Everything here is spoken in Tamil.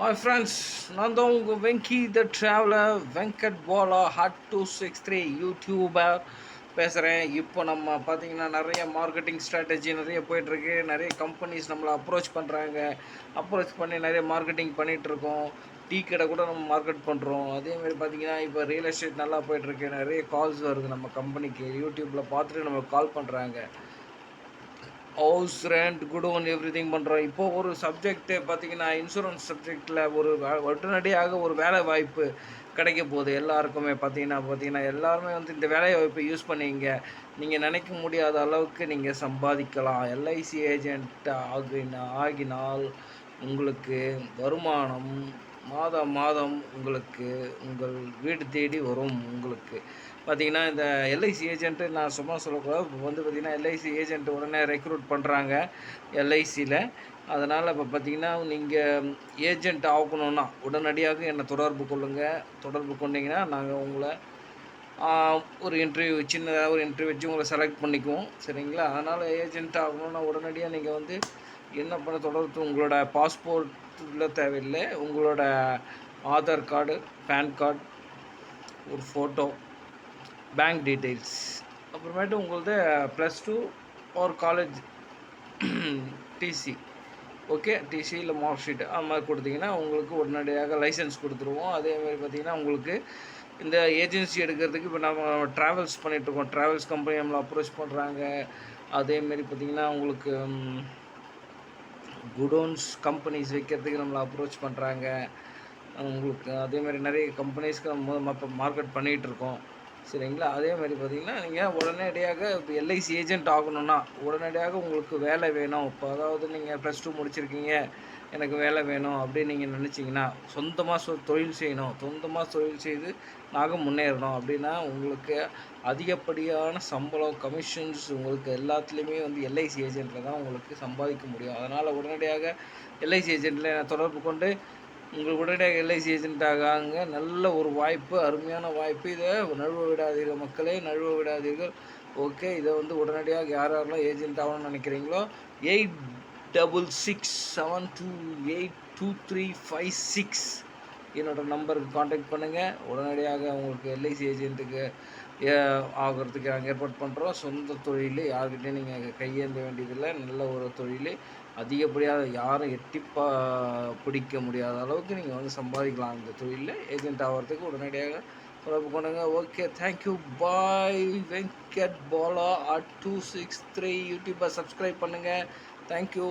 ஹாய் ஃப்ரெண்ட்ஸ், நான் தான் உங்கள் வெங்கி த ட்ராவலர் வெங்கட் பாலா ஹாட் 263 யூடியூபர் பேசுகிறேன். இப்போ நம்ம பார்த்தீங்கன்னா நிறைய மார்க்கெட்டிங் ஸ்ட்ராட்டஜி நிறைய போயிட்டுருக்கு. நிறைய கம்பெனிஸ் நம்மளை அப்ரோச் பண்ணுறாங்க. அப்ரோச் பண்ணி நிறைய மார்க்கெட்டிங் பண்ணிகிட்ருக்கோம். டீ கடை கூட நம்ம மார்க்கெட் பண்ணுறோம். அதேமாதிரி பார்த்தீங்கன்னா இப்போ ரியல் எஸ்டேட் நல்லா போயிட்டுருக்கு. நிறைய கால்ஸ் வருது நம்ம கம்பெனிக்கு. யூடியூப்பில் பார்த்துட்டு நமக்கு கால் பண்ணுறாங்க. ஹவுஸ் ரெண்ட் குடோன் எவ்ரிதிங் பண்ணுறோம். இப்போது ஒரு சப்ஜெக்ட்டு பார்த்திங்கன்னா இன்சூரன்ஸ் சப்ஜெக்டில் ஒரு உடனடியாக ஒரு வேலை வாய்ப்பு கிடைக்க போகுது எல்லாருக்குமே. பார்த்தீங்கன்னா எல்லாருமே வந்து இந்த வேலை வாய்ப்பை யூஸ் பண்ணிங்க. நீங்கள் நினைக்க முடியாத அளவுக்கு நீங்கள் சம்பாதிக்கலாம். எல்ஐசி ஏஜென்ட் ஆகினால் உங்களுக்கு வருமானம் மாதம் மாதம் உங்களுக்கு உங்கள் வீடு தேடி வரும். உங்களுக்கு பார்த்தீங்கன்னா இந்த எல்ஐசி ஏஜென்ட்டு நான் சும்மா சொல்லக்கூடாது. இப்போ வந்து பார்த்திங்கன்னா எல்ஐசி ஏஜென்ட் உடனே ரெக்ரூட் பண்ணுறாங்க எல்ஐசியில். அதனால் இப்போ பார்த்திங்கன்னா நீங்கள் ஏஜென்ட் ஆகணுன்னா உடனடியாக என்னை தொடர்பு கொள்ளுங்கள். தொடர்பு கொண்டீங்கன்னா நாங்கள் உங்களை ஒரு இன்டர்வியூ சின்னதாக ஒரு இன்டர்வியூ வச்சு உங்களை செலக்ட் பண்ணிக்குவோம். சரிங்களா? அதனால் ஏஜென்ட் ஆகணுன்னா உடனடியாக நீங்கள் வந்து என்ன பண்ண தொடர்பு உங்களோட பாஸ்போர்ட்டில் தேவையில்லை. உங்களோட ஆதார் கார்டு, பேன் கார்டு, ஒரு ஃபோட்டோ, பேங்க் டீட்டெயில்ஸ், அப்புறமேட்டு உங்களது +2 ஒரு காலேஜ் டிசி, ஓகே, டிசி இல்லை மார்க் ஷீட் அது மாதிரி கொடுத்தீங்கன்னா உங்களுக்கு உடனடியாக லைசன்ஸ் கொடுத்துருவோம். அதேமாதிரி பார்த்திங்கன்னா உங்களுக்கு இந்த ஏஜென்சி எடுக்கிறதுக்கு இப்போ நம்ம ட்ராவல்ஸ் பண்ணிகிட்ருக்கோம். ட்ராவல்ஸ் கம்பெனி நம்மளை அப்ரோச் பண்ணுறாங்க. அதேமாரி பார்த்திங்கன்னா உங்களுக்கு குடோன்ஸ் கம்பெனிஸ் வைக்கிறதுக்கு நம்மளை அப்ரோச் பண்ணுறாங்க. உங்களுக்கு அதேமாதிரி நிறைய கம்பெனிஸ்க்கு நம்ம இப்போ மார்க்கெட் பண்ணிகிட்ருக்கோம். சரிங்களா? அதேமாதிரி பார்த்திங்கன்னா நீங்கள் உடனடியாக இப்போ எல்ஐசி ஏஜென்ட் ஆகணுன்னா உடனடியாக உங்களுக்கு வேலை வேணும். இப்போ அதாவது நீங்கள் +2 முடிச்சிருக்கீங்க, எனக்கு வேலை வேணும் அப்படின்னு நீங்கள் நினச்சிங்கன்னா, சொந்தமாக தொழில் செய்யணும், சொந்தமாக தொழில் செய்து நாங்கள் முன்னேறணும் அப்படின்னா உங்களுக்கு அதிகப்படியான சம்பளம், கமிஷன்ஸ் உங்களுக்கு எல்லாத்துலேயுமே வந்து எல்ஐசி ஏஜென்ட்டில் தான் உங்களுக்கு சம்பாதிக்க முடியும். அதனால் உடனடியாக எல்ஐசி ஏஜென்ட்டில் தொடர்பு கொண்டு உங்களுக்கு உடனடியாக எல்ஐசி ஏஜென்ட்டாக ஆகுங்க. நல்ல ஒரு வாய்ப்பு, அருமையான வாய்ப்பு. இதை நழுவ விடாதீர்கள் மக்களே, நழுவ விடாதீர்கள். ஓகே, இதை வந்து உடனடியாக யார் யாரெல்லாம் ஏஜென்ட் ஆகணும்னு நினைக்கிறீங்களோ 8667282356 என்னோடய நம்பருக்கு காண்டாக்ட் பண்ணுங்கள். உடனடியாக உங்களுக்கு எல்ஐசி ஏஜென்ட்டுக்கு ஆகிறதுக்கு நாங்கள் ஏற்பாடு பண்ணுறோம். சொந்த தொழில், யார்கிட்டையும் நீங்கள் கையேந்த வேண்டியதில்லை. நல்ல ஒரு தொழில், அதிகப்படியாக யாரும் பிடிக்க முடியாத அளவுக்கு நீங்கள் வந்து சம்பாதிக்கலாம். இந்த தொழிலில் ஏஜென்ட் ஆகிறதுக்கு உடனடியாக தொடர்பு கொண்டுங்க. ஓகே, தேங்க்யூ, பாய். வெங்கட் பாலா @263 யூடியூப்பை சப்ஸ்கிரைப் பண்ணுங்கள். தேங்க்யூ.